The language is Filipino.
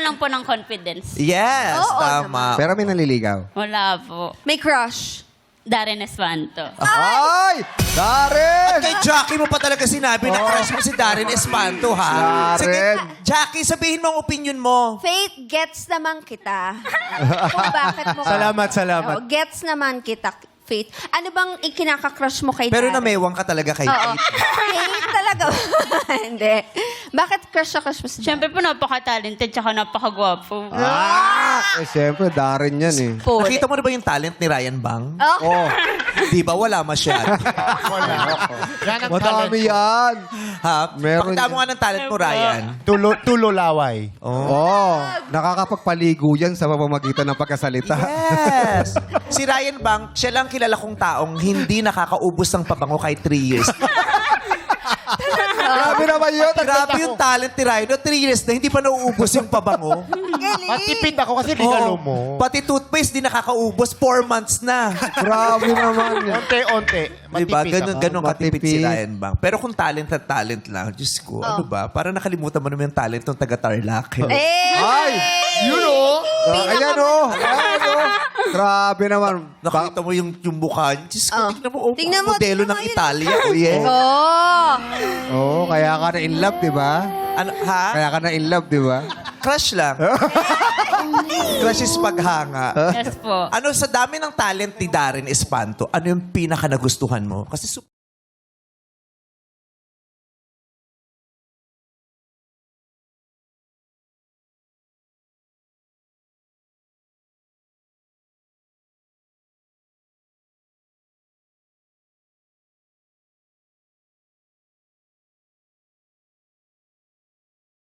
lang po ng confidence. Yes, Oo tama. Pero may naliligaw. Wala po. May crush. Darren Espanto. Ay! Darren! Kay Jackie mo pa talaga sinabi na crush mo si Darren Espanto, ha? Darren. Sige, Jackie, sabihin mo ang opinion mo. Faith, gets naman kita. Kung bakit mo... Salamat. Oo, gets naman kita, Faith. Ano bang ikinaka-crush mo kay Pero Darren? namewang ka talaga kay Oo. Faith. Faith talaga. Hindi. Bakit crush mo si Darren? Siyempre po, napaka-talented tsaka napaka-gwapo. Siyempre, Darren yan eh. Puli. Nakita mo na ba yung talent ni Ryan Bang? Oh. Oh, Di ba wala masyado? madami yan. Ha? Meron Pakita mo nga ng talent mo, Ryan. Tulo laway. Oh, nakakapagpaligo yan sa pamamagitan ng pagkasalita. Yes! Si Ryan Bang, siya lang kilala kong taong hindi nakakaubos ng pabango kahit 3 years. Grabe naman yun. Grabe yung talent ni Ryan. 3 years na hindi pa nauubos yung pabango. Matipid ako kasi ligalo Oo. mo. Pati toothpaste di nakakaubos. 4 months na. Grabe naman yan. Onte-onte. Diba? Matipid ako. Ganun katipid si Matipid. Ryan Bang. Pero kung talent at talent lang, Diyos ko, ano ba? Parang nakalimutan mo naman yung talent ng taga-Tarlac. Ay! Yun o! Ayan o! Ayan o! Grabe naman. Nakita mo yung mukha niya. Diyos ko, tingnan mo, Tingnan mo modelo ng yun. Italia. Oh, yeah. Oh. Oo, kaya ka na in love, di ba? Ano, ha? Kaya ka na in love, di ba? Crush lang. Crush is paghanga. Yes po. Ano, sa dami ng talent ni Darren Espanto, ano yung pinaka nagustuhan mo? Kasi